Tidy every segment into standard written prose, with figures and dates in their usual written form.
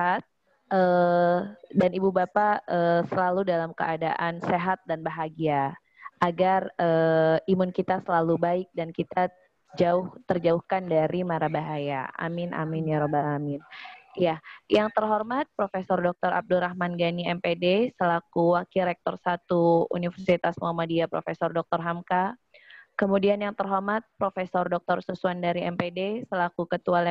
sehat dan Ibu Bapak selalu dalam keadaan sehat dan bahagia, agar imun kita selalu baik dan kita terjauhkan dari mara bahaya. Amin, amin, ya robbal alamin. Ya, yang terhormat Profesor Dr. Abdurrahman Ghani MPD selaku Wakil Rektor 1 Universitas Muhammadiyah Profesor Dr. Hamka. Kemudian yang terhormat Profesor Dr. Suswandari MPD selaku Ketua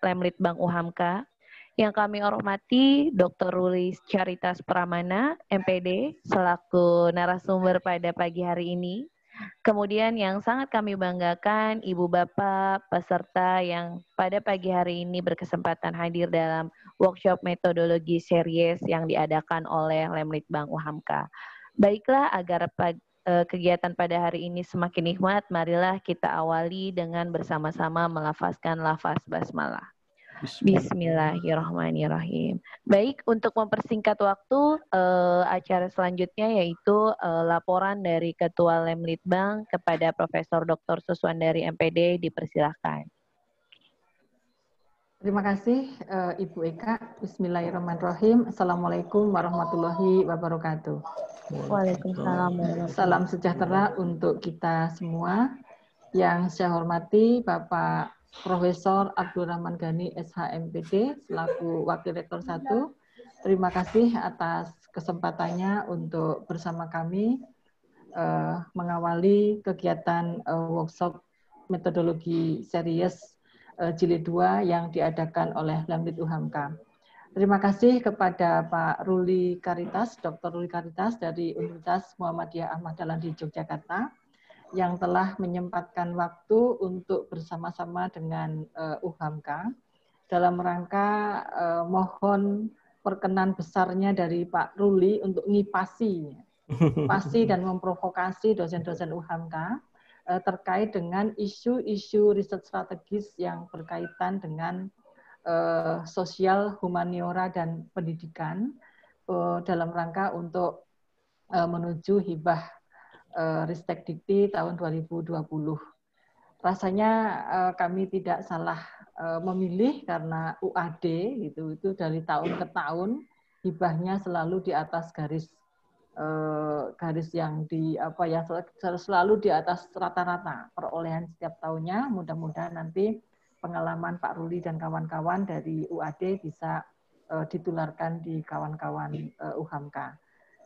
Lemlitbang UHAMKA. Yang kami hormati Dr. Rulis Charitas Pramana MPD selaku narasumber pada pagi hari ini. Kemudian yang sangat kami banggakan Ibu Bapak peserta yang pada pagi hari ini berkesempatan hadir dalam workshop metodologi series yang diadakan oleh Lemlitbang UHAMKA. Baiklah, agar kegiatan pada hari ini semakin nikmat, marilah kita awali dengan bersama-sama melafazkan lafaz basmalah. Bismillahirrahmanirrahim. Baik, untuk mempersingkat waktu, acara selanjutnya yaitu laporan dari Ketua Lemlitbang kepada Profesor Dr. Suswandari MPD, dipersilahkan. Terima kasih Ibu Eka. Bismillahirrahmanirrahim. Assalamualaikum warahmatullahi wabarakatuh. Waalaikumsalam. Salam sejahtera untuk kita semua. Yang saya hormati Bapak Profesor Abdurrahman Ghani SHMPD selaku Wakil Rektor 1. Terima kasih atas kesempatannya untuk bersama kami mengawali kegiatan workshop metodologi series jilid 2 yang diadakan oleh Lemlit UHAMKA. Terima kasih kepada Pak Ruli Karitas, Dr. Ruli Karitas dari Universitas Muhammadiyah Ahmad Dahlan di Yogyakarta, yang telah menyempatkan waktu untuk bersama-sama dengan UHAMKA dalam rangka mohon perkenan besarnya dari Pak Ruli untuk ngipasi dan memprovokasi dosen-dosen UHAMKA terkait dengan isu-isu riset strategis yang berkaitan dengan sosial, humaniora, dan pendidikan dalam rangka untuk menuju hibah Ristek Dikti tahun 2020. Rasanya kami tidak salah memilih karena UAD itu dari tahun ke tahun hibahnya selalu di atas garis yang selalu di atas rata-rata perolehan setiap tahunnya. Mudah-mudahan nanti pengalaman Pak Ruli dan kawan-kawan dari UAD bisa ditularkan di kawan-kawan UHAMKA.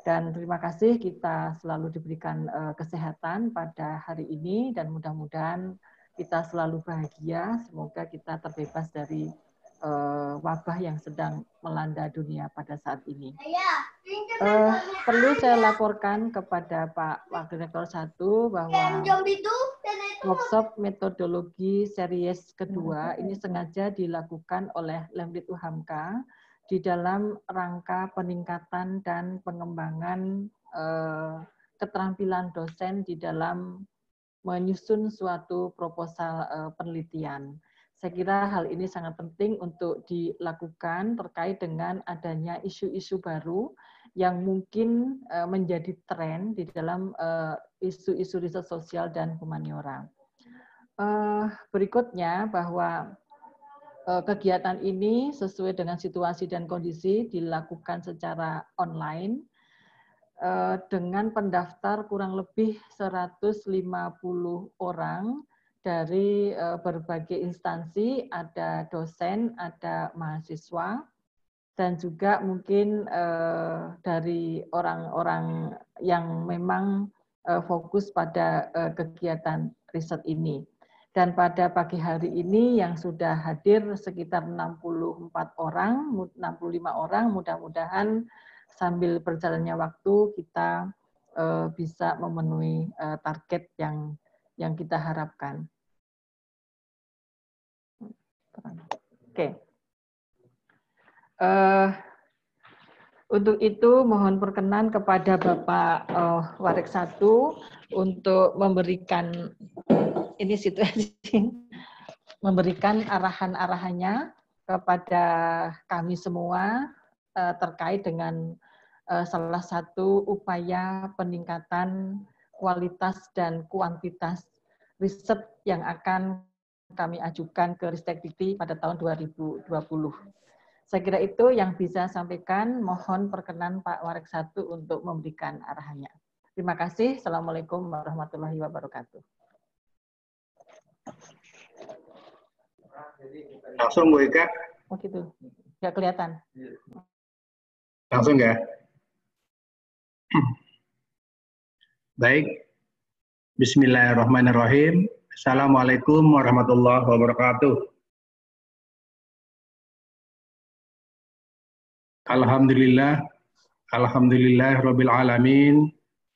Dan terima kasih, kita selalu diberikan kesehatan pada hari ini dan mudah-mudahan kita selalu bahagia. Semoga kita terbebas dari wabah yang sedang melanda dunia pada saat ini. Perlu saya laporkan kepada Pak Wakil Rektor 1 bahwa workshop metodologi series kedua ini sengaja dilakukan oleh Lemlit UHAMKA di dalam rangka peningkatan dan pengembangan keterampilan dosen di dalam menyusun suatu proposal penelitian. Saya kira hal ini sangat penting untuk dilakukan terkait dengan adanya isu-isu baru yang mungkin menjadi tren di dalam isu-isu riset sosial dan humaniora. Berikutnya bahwa kegiatan ini sesuai dengan situasi dan kondisi dilakukan secara online dengan pendaftar kurang lebih 150 orang dari berbagai instansi, ada dosen, ada mahasiswa, dan juga mungkin dari orang-orang yang memang fokus pada kegiatan riset ini. Dan pada pagi hari ini yang sudah hadir sekitar 65 orang, mudah-mudahan sambil berjalannya waktu kita bisa memenuhi target yang kita harapkan. Oke. Untuk itu mohon perkenan kepada Bapak Warik 1 untuk memberikan ini situasi, memberikan arahan-arahannya kepada kami semua terkait dengan salah satu upaya peningkatan kualitas dan kuantitas riset yang akan kami ajukan ke Ristek Dikti pada tahun 2020. Saya kira itu yang bisa sampaikan. Mohon perkenan Pak Warik 1 untuk memberikan arahannya. Terima kasih. Assalamualaikum warahmatullahi wabarakatuh. Langsung Bu Ika? Oh gitu, nggak kelihatan. Langsung ya? Baik. Bismillahirrahmanirrahim. Assalamualaikum warahmatullahi wabarakatuh. Alhamdulillah. Alhamdulillah Rabbil Alamin.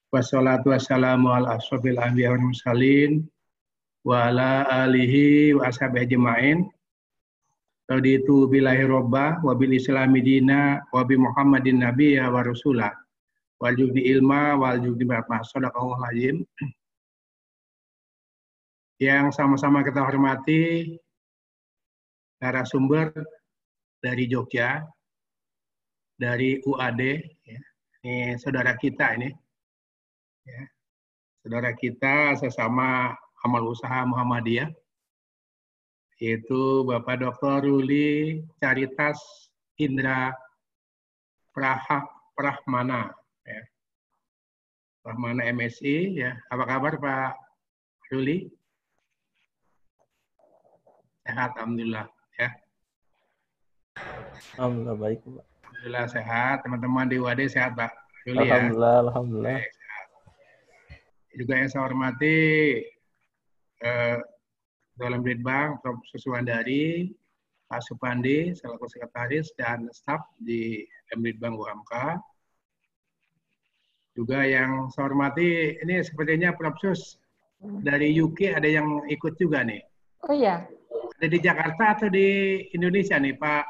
Wassalatu wassalamu ala ashrafil anbiya wal mursalin wa ala alihi wa ashabihi ajma'in. Raditu billahi robba wa bil islami dina wa bi Muhammadin nabiyya wa rasulah wal judi ilma wal judi ma'ma sadaqallahu azim. Yang sama-sama kita hormati narasumber dari Jogja, dari UAD, ya. Ini saudara kita ini, ya. Saudara kita sesama amal usaha Muhammadiyah, yaitu Bapak Dr. Ruli Caritas Indra Prahmana, ya. Prahmana MSI, ya. Apa kabar Pak Ruli? Sehat, alhamdulillah, ya. Alhamdulillah baik, Pak. Alhamdulillah sehat. Teman-teman di UAD sehat, Pak Ruli, ya. Alhamdulillah, alhamdulillah. Baik, sehat. Juga yang saya hormati dalam Litbang, Prof. Suswandari, Pak Supandi, selaku sekretaris dan staf di Litbang UHAMKA. Juga yang saya hormati, ini sepertinya Prof. Sus dari UK ada yang ikut juga nih. Oh iya. Ada di Jakarta atau di Indonesia nih, Pak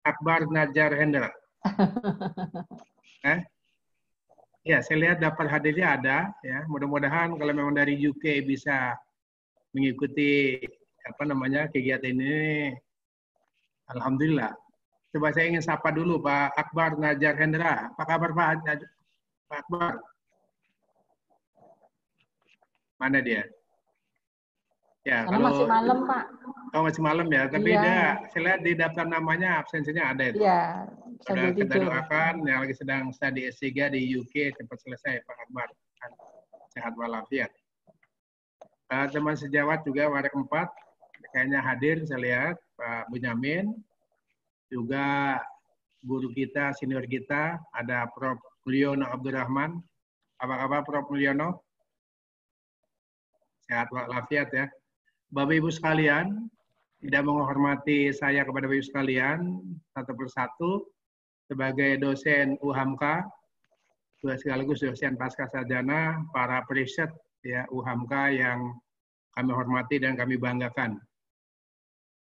Akbar Najar Hendra? Ya, saya lihat daftar hadirnya ada. Ya, mudah-mudahan kalau memang dari UK bisa mengikuti kegiatan ini, alhamdulillah. Coba saya ingin sapa dulu Pak Akbar Najar Hendra. Apa kabar Pak Akbar? Mana dia? Ya, Karena masih malam, Pak. Oh, masih malam ya, tapi iya. Saya lihat di daftar namanya absensinya ada itu. Iya, sudah kita doakan yang lagi sedang studi S3 di UK cepat selesai Pak Akbar. Sehat walafiat. Teman sejawat juga warak 4 kayaknya hadir, saya lihat Pak Bunyamin, juga guru kita, senior kita, ada Prof. Mulyono Abdurrahman. Apa kabar Prof. Mulyono? Sehat walafiat ya. Bapak Ibu sekalian, tidak menghormati saya kepada Bapak Ibu sekalian satu persatu sebagai dosen UHAMKA, juga sekaligus dosen pasca sarjana, para periset ya UHAMKA yang kami hormati dan kami banggakan.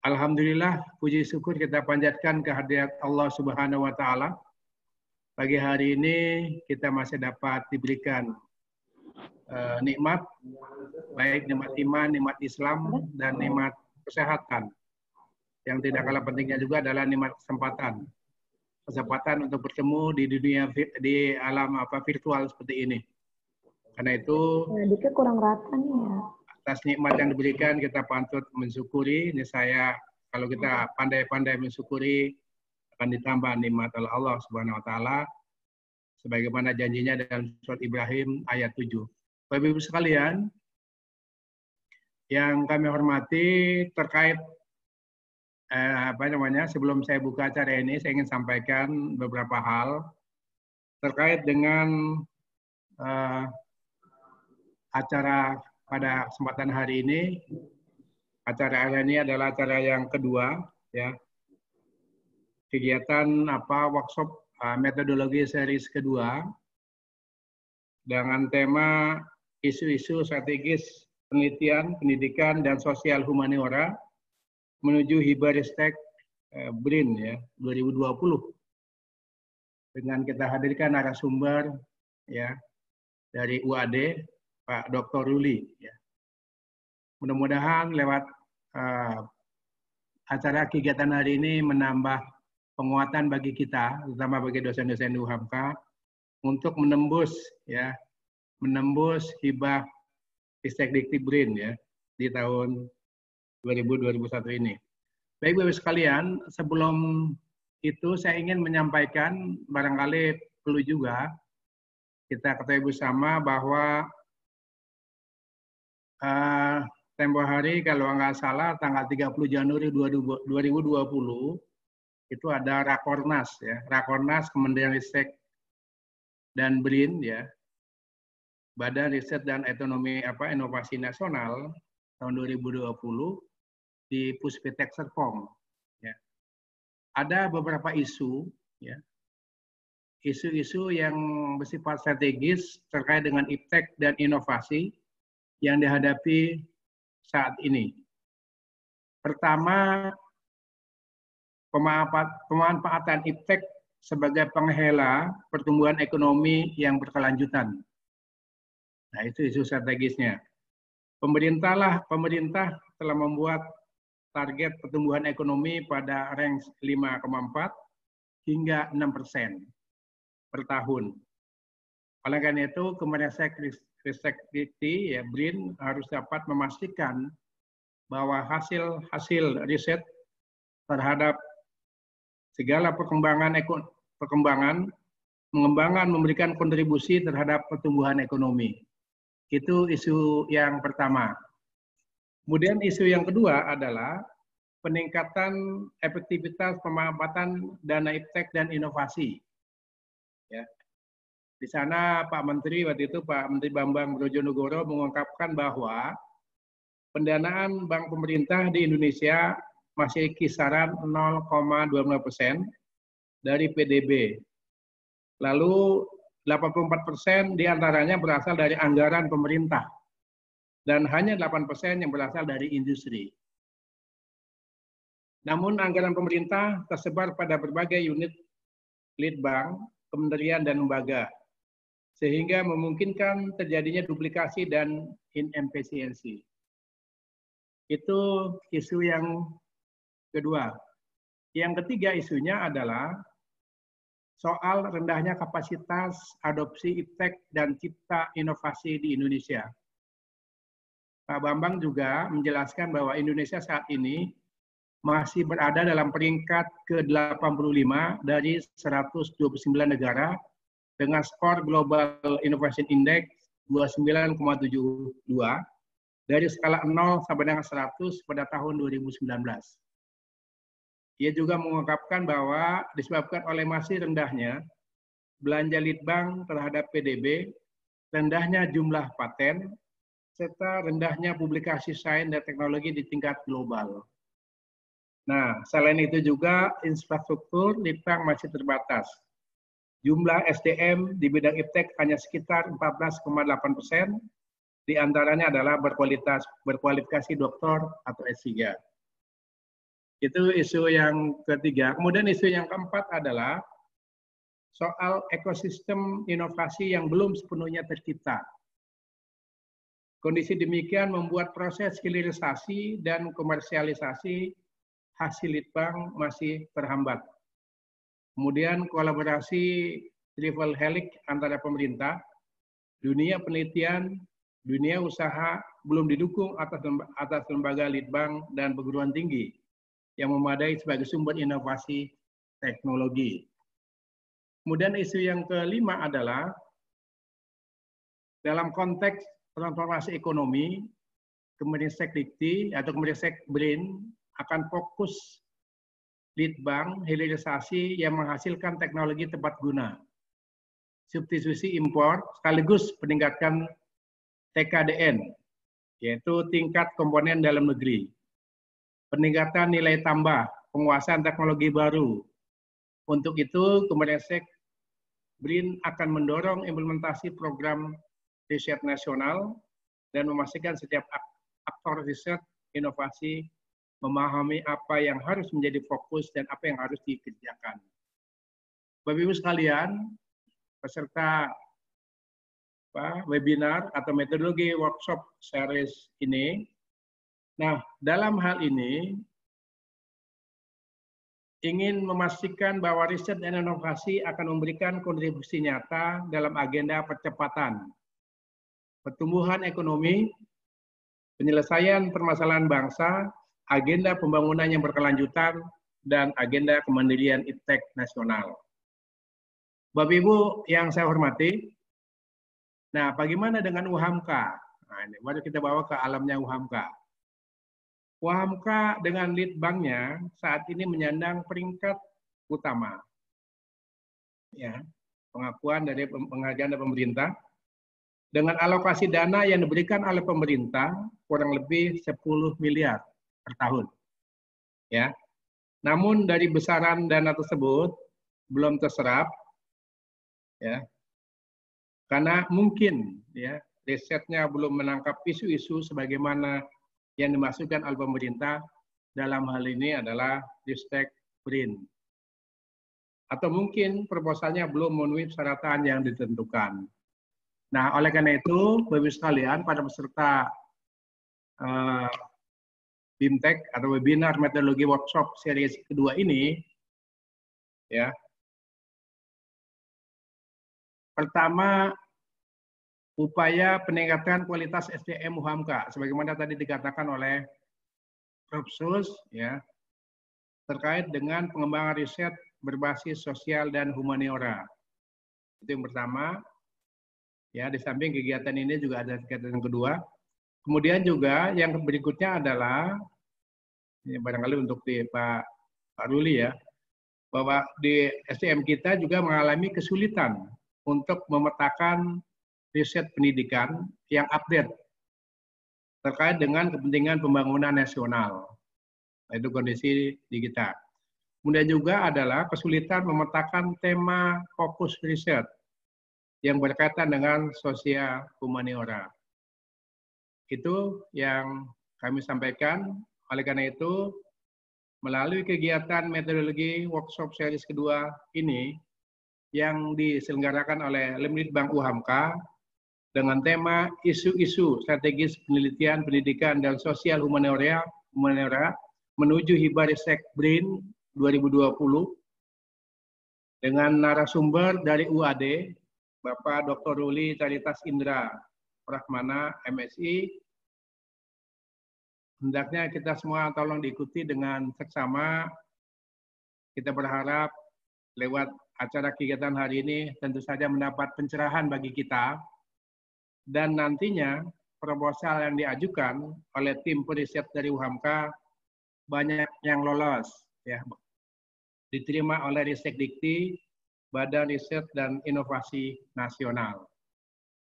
Alhamdulillah, puji syukur kita panjatkan kehadirat Allah Subhanahu wa taala. Pagi hari ini kita masih dapat diberikan nikmat, baik nikmat iman, nikmat Islam, dan nikmat kesehatan. Yang tidak kalah pentingnya juga adalah nikmat kesempatan. Kesempatan untuk bertemu di dunia, di alam virtual seperti ini. Karena itu, Dika kurang rata nih ya. Atas nikmat yang diberikan kita patut mensyukuri. Ini saya, kalau kita pandai-pandai mensyukuri, akan ditambah nikmat oleh Allah Subhanahu wa taala sebagaimana janjinya dalam surat Ibrahim ayat 7. Bapak Ibu sekalian, yang kami hormati terkait sebelum saya buka acara ini, saya ingin sampaikan beberapa hal terkait dengan acara pada kesempatan hari ini. Acara hari ini adalah acara yang kedua, ya. Kegiatan workshop metodologi series kedua dengan tema isu-isu strategis penelitian, pendidikan, dan sosial humaniora menuju Hibaristek BRIN ya 2020. Dengan kita hadirkan narasumber ya dari UAD Pak Dr. Ruli. Ya. Mudah-mudahan lewat acara kegiatan hari ini menambah penguatan bagi kita, terutama bagi dosen-dosen UHAMKA, untuk menembus hibah Ristek BRIN ya di tahun 2021 ini. Baik Bapak sekalian, sebelum itu saya ingin menyampaikan, barangkali perlu juga kita ketahui bersama bahwa tempo hari kalau nggak salah tanggal 30 Januari 2020 itu ada Rakornas ya, Rakornas Kementerian Riset dan BRIN ya, Badan Riset dan Inovasi Nasional tahun 2020 di Puspitek Serpong. Ya. Ada beberapa isu ya, isu-isu yang bersifat strategis terkait dengan iptek dan inovasi yang dihadapi saat ini. Pertama, pemanfaatan iptek sebagai penghela pertumbuhan ekonomi yang berkelanjutan. Nah, itu isu strategisnya. Pemerintah telah membuat target pertumbuhan ekonomi pada range 5,4 hingga 6% per tahun. Oleh karena itu, Kemenristek-Dikti, ya, BRIN harus dapat memastikan bahwa hasil riset terhadap segala pengembangan memberikan kontribusi terhadap pertumbuhan ekonomi. Itu isu yang pertama. Kemudian isu yang kedua adalah peningkatan efektivitas pemanfaatan dana iptek dan inovasi. Ya. Di sana Pak Menteri waktu itu, Pak Menteri Bambang Brojonegoro mengungkapkan bahwa pendanaan bank pemerintah di Indonesia masih kisaran 0,25% dari PDB. Lalu 84% diantaranya berasal dari anggaran pemerintah dan hanya 8% yang berasal dari industri. Namun anggaran pemerintah tersebar pada berbagai unit litbang, kementerian dan lembaga, sehingga memungkinkan terjadinya duplikasi dan inefisiensi. Itu isu yang kedua. Yang ketiga isunya adalah soal rendahnya kapasitas adopsi iptek dan cipta inovasi di Indonesia. Pak Bambang juga menjelaskan bahwa Indonesia saat ini masih berada dalam peringkat ke-85 dari 129 negara dengan skor Global Innovation Index 29,72 dari skala 0 sampai dengan 100 pada tahun 2019. Ia juga mengungkapkan bahwa disebabkan oleh masih rendahnya belanja litbang terhadap PDB, rendahnya jumlah paten, serta rendahnya publikasi sains dan teknologi di tingkat global. Nah, selain itu juga infrastruktur litbang masih terbatas. Jumlah SDM di bidang iptek hanya sekitar 14,8%, di antaranya adalah berkualifikasi doktor atau S3. Itu isu yang ketiga. Kemudian isu yang keempat adalah soal ekosistem inovasi yang belum sepenuhnya tercipta. Kondisi demikian membuat proses hilirisasi dan komersialisasi hasil litbang masih terhambat. Kemudian kolaborasi triple helix antara pemerintah, dunia penelitian, dunia usaha belum didukung atas lembaga litbang dan perguruan tinggi yang memadai sebagai sumber inovasi teknologi. Kemudian isu yang kelima adalah dalam konteks transformasi ekonomi, Kemenristek-Dikti atau Kemenristek BRIN akan fokus litbang hilirisasi yang menghasilkan teknologi tepat guna, substitusi impor sekaligus peningkatkan TKDN, yaitu tingkat komponen dalam negeri, peningkatan nilai tambah, penguasaan teknologi baru. Untuk itu, Kemenristek BRIN akan mendorong implementasi program riset nasional dan memastikan setiap aktor riset inovasi memahami apa yang harus menjadi fokus dan apa yang harus dikerjakan. Bapak Ibu sekalian, peserta webinar atau metodologi workshop series ini, nah, dalam hal ini ingin memastikan bahwa riset dan inovasi akan memberikan kontribusi nyata dalam agenda percepatan pertumbuhan ekonomi, penyelesaian permasalahan bangsa, agenda pembangunan yang berkelanjutan, dan agenda kemandirian iptek nasional. Bapak Ibu yang saya hormati, nah bagaimana dengan UHAMK? Nah, ini baru kita bawa ke alamnya UHAMK. UHAMK dengan litbangnya saat ini menyandang peringkat utama. Ya, pengakuan dari penghargaan dari pemerintah dengan alokasi dana yang diberikan oleh pemerintah kurang lebih 10 miliar per tahun. Ya. Namun dari besaran dana tersebut belum terserap, ya, karena mungkin ya risetnya belum menangkap isu-isu sebagaimana yang dimasukkan oleh pemerintah, dalam hal ini adalah Ristek BRIN. Atau mungkin proposalnya belum memenuhi persyaratan yang ditentukan. Nah, oleh karena itu, Bapak-Ibu sekalian, pada peserta BIMTEK atau webinar metodologi workshop series kedua ini, ya. Pertama, upaya peningkatan kualitas SDM UHAMK, sebagaimana tadi dikatakan oleh Prof. Sus, ya, terkait dengan pengembangan riset berbasis sosial dan humaniora. Itu yang pertama. Ya, di samping kegiatan ini juga ada kegiatan yang kedua. Kemudian juga yang berikutnya adalah, ini barangkali untuk di Pak Ruli ya, bahwa di SDM kita juga mengalami kesulitan untuk memetakan riset pendidikan yang update terkait dengan kepentingan pembangunan nasional. Nah, itu kondisi di kita. Kemudian juga adalah kesulitan memetakan tema fokus riset yang berkaitan dengan sosial humaniora. Itu yang kami sampaikan. Oleh karena itu, melalui kegiatan metodologi workshop series kedua ini yang diselenggarakan oleh Lemlitbang UHAMK dengan tema isu-isu strategis penelitian, pendidikan, dan sosial humaniora menuju hibah Ristek BRIN 2020 dengan narasumber dari UAD, Bapak Dr. Ruli Caritas Indra Prahmana, MSI. Hendaknya kita semua tolong diikuti dengan seksama. Kita berharap lewat acara kegiatan hari ini tentu saja mendapat pencerahan bagi kita. Dan nantinya proposal yang diajukan oleh tim periset dari UHAMK banyak yang lolos, ya, diterima oleh Ristek Dikti, Badan Riset dan Inovasi Nasional.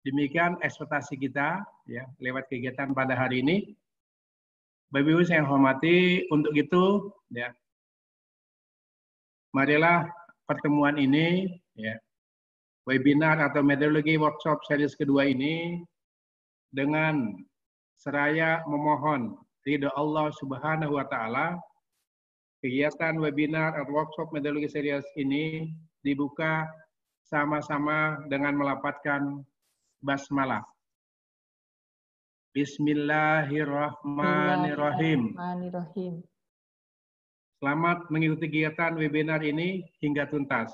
Demikian ekspektasi kita ya lewat kegiatan pada hari ini. Bapak Ibu yang saya hormati, untuk itu ya marilah pertemuan ini ya webinar atau metodologi workshop series kedua ini dengan seraya memohon ridho Allah Subhanahu wa taala, kegiatan webinar atau workshop metodologi series ini dibuka sama-sama dengan melafadzkan basmalah. Bismillahirrahmanirrahim. Selamat mengikuti kegiatan webinar ini hingga tuntas.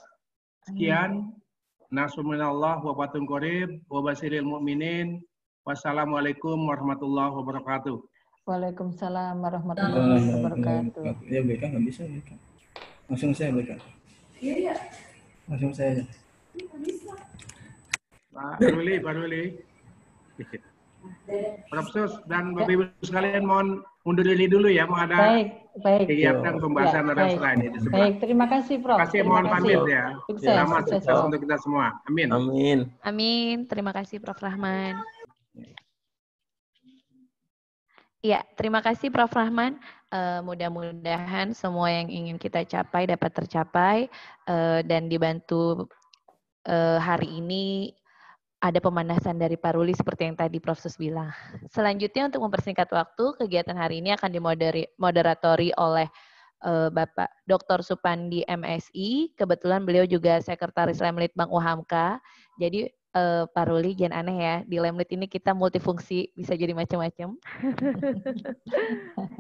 Sekian. Nasruminallah wa batun qorib wa basiril mu'minin. Wassalamualaikum warahmatullahi wabarakatuh. Waalaikumsalam warahmatullahi wabarakatuh. Ya, BK nggak bisa, BK. Langsung saya, BK. Iya. Langsung saya. Pak Ruli. Prof. Sus dan Bapak Ibu sekalian mohon mundur diri dulu ya, mau ada kegiatan pembahasan orang selain ini. Baik, terima kasih Prof. Terima kasih, mohon pamit ya. Selamat sukses untuk kita semua. Amin. Amin. Amin. Terima kasih Prof. Rahman. Ya, terima kasih Prof. Rahman. Mudah-mudahan semua yang ingin kita capai dapat tercapai dan dibantu hari ini. Ada pemanasan dari Pak Ruli seperti yang tadi Prof. Sus bilang. Selanjutnya untuk mempersingkat waktu, kegiatan hari ini akan dimoderatori oleh Bapak Dr. Supandi MSI. Kebetulan beliau juga Sekretaris Lemlitbang UHAMK. Jadi Pak Ruli jangan aneh ya, di Lemlit ini kita multifungsi, bisa jadi macam-macam.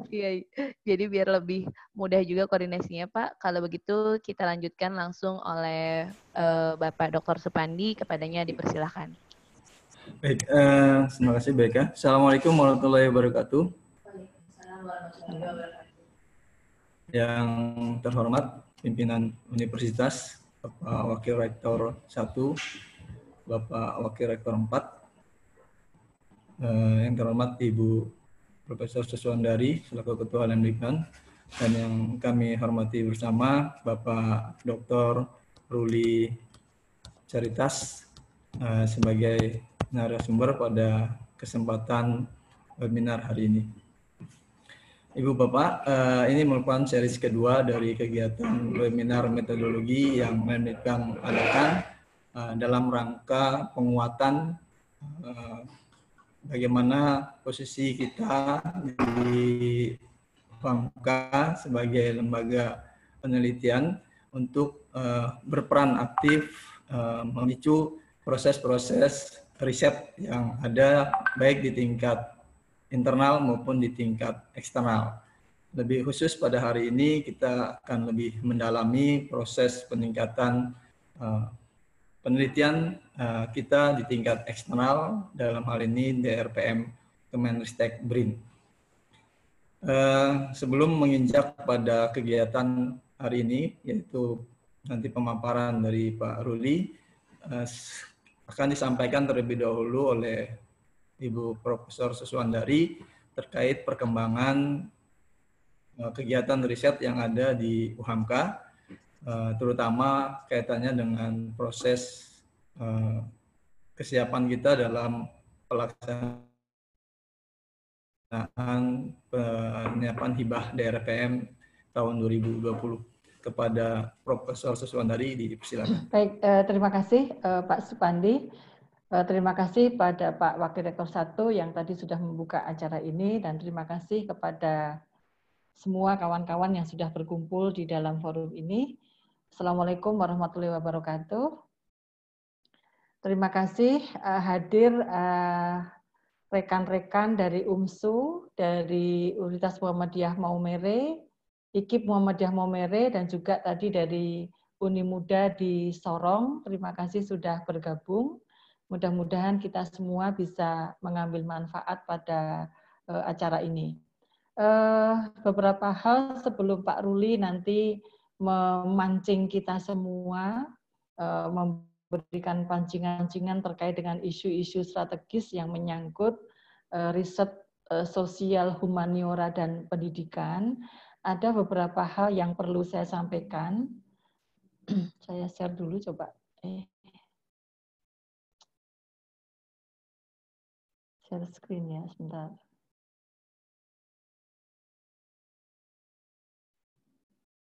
Iya, jadi biar lebih mudah juga koordinasinya Pak. Kalau begitu kita lanjutkan langsung oleh Bapak Dr. Supandi, kepadanya dipersilahkan. Baik, terima kasih BK. Assalamualaikum warahmatullahi wabarakatuh. Yang terhormat pimpinan Universitas, Bapak Wakil Rektor 1, Bapak Wakil Rektor 4, yang terhormat Ibu Profesor Suswandari selaku Ketua Lemdikbud, dan yang kami hormati bersama Bapak Dr. Ruli Caritas sebagai narasumber pada kesempatan webinar hari ini. Ibu Bapak, ini merupakan seri kedua dari kegiatan webinar metodologi yang Lemdikbud adakan dalam rangka penguatan bagaimana posisi kita di Pamka sebagai lembaga penelitian untuk berperan aktif memicu proses-proses riset yang ada baik di tingkat internal maupun di tingkat eksternal. Lebih khusus pada hari ini kita akan lebih mendalami proses peningkatan penelitian kita di tingkat eksternal, dalam hal ini DRPM Kemenristek BRIN. Sebelum menginjak pada kegiatan hari ini, yaitu nanti pemaparan dari Pak Ruli, akan disampaikan terlebih dahulu oleh Ibu Profesor Suswandari terkait perkembangan kegiatan riset yang ada di UHAMKA, terutama kaitannya dengan proses kesiapan kita dalam pelaksanaan penyiapan hibah DRPM tahun 2020. Kepada Profesor Suswandari, dipersilakan. Baik, terima kasih Pak Supandi. Terima kasih pada Pak Wakil Rektor 1 yang tadi sudah membuka acara ini, dan terima kasih kepada semua kawan-kawan yang sudah berkumpul di dalam forum ini. Assalamualaikum warahmatullahi wabarakatuh. Terima kasih hadir rekan-rekan dari UMSU, dari Universitas Muhammadiyah Maumere, IKIP Muhammadiyah Maumere, dan juga tadi dari Uni Muda di Sorong. Terima kasih sudah bergabung. Mudah-mudahan kita semua bisa mengambil manfaat pada acara ini. Beberapa hal sebelum Pak Ruli nanti memancing kita semua, memberikan pancingan-pancingan terkait dengan isu-isu strategis yang menyangkut riset sosial, humaniora, dan pendidikan. Ada beberapa hal yang perlu saya sampaikan. Saya share dulu coba. Share screen ya, sebentar.